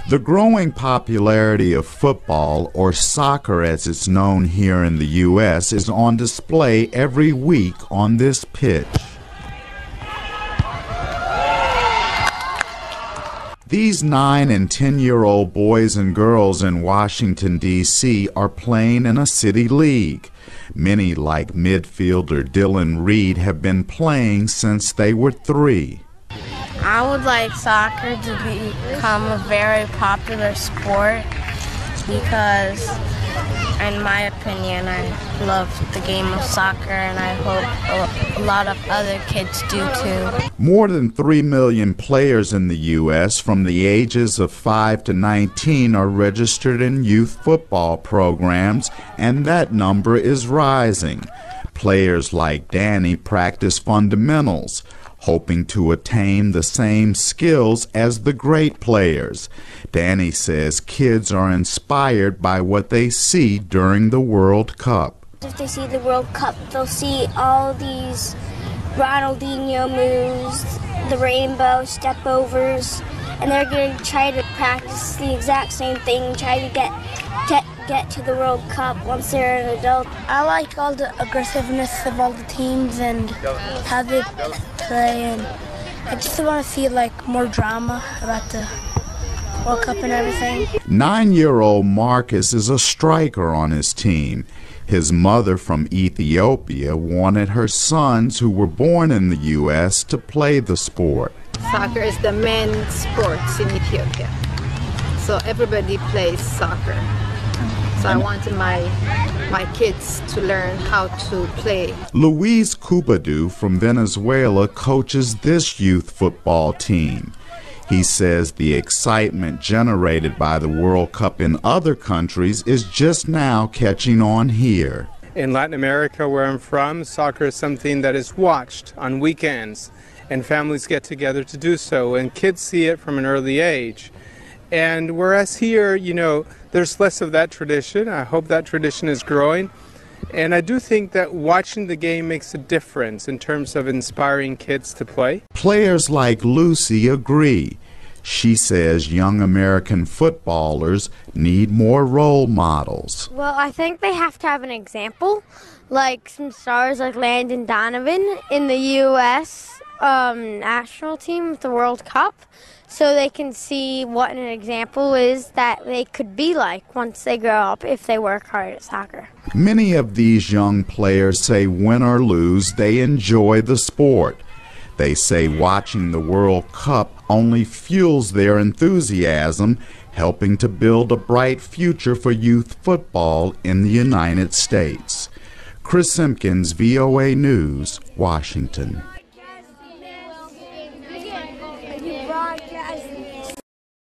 The growing popularity of football, or soccer as it's known here in the U.S., is on display every week on this pitch. These 9- and 10-year-old boys and girls in Washington, D.C. are playing in a city league. Many, like midfielder Dylan Reed, have been playing since they were 3. I would like soccer to become a very popular sport because, in my opinion, I love the game of soccer, and I hope a lot of other kids do too. More than 3 million players in the U.S. from the ages of 5 to 19 are registered in youth football programs, and that number is rising. Players like Danny practice fundamentals, hoping to attain the same skills as the great players. Danny says kids are inspired by what they see during the World Cup. If they see the World Cup, they'll see all these Ronaldinho moves, the rainbow step-overs, and they're going to try to practice the exact same thing, try to get to the World Cup once they're an adult. I like all the aggressiveness of all the teams and how they play, and I just want to see like more drama about the World Cup and everything. 9-year-old Marcus is a striker on his team. His mother from Ethiopia wanted her sons, who were born in the U.S., to play the sport. Soccer is the main sports in Ethiopia, so everybody plays soccer. So I wanted my kids to learn how to play. Luis Cubadu from Venezuela coaches this youth football team. He says the excitement generated by the World Cup in other countries is just now catching on here. In Latin America, where I'm from, soccer is something that is watched on weekends, and families get together to do so, and kids see it from an early age. And whereas here, you know, there's less of that tradition. I hope that tradition is growing. And I do think that watching the game makes a difference in terms of inspiring kids to play. Players like Lucy agree. She says young American footballers need more role models. Well, I think they have to have an example, like some stars like Landon Donovan in the U.S. national team at the World Cup, so they can see what an example is that they could be like once they grow up if they work hard at soccer. Many of these young players say win or lose, they enjoy the sport. They say watching the World Cup only fuels their enthusiasm, helping to build a bright future for youth football in the United States. Chris Simpkins, VOA News, Washington.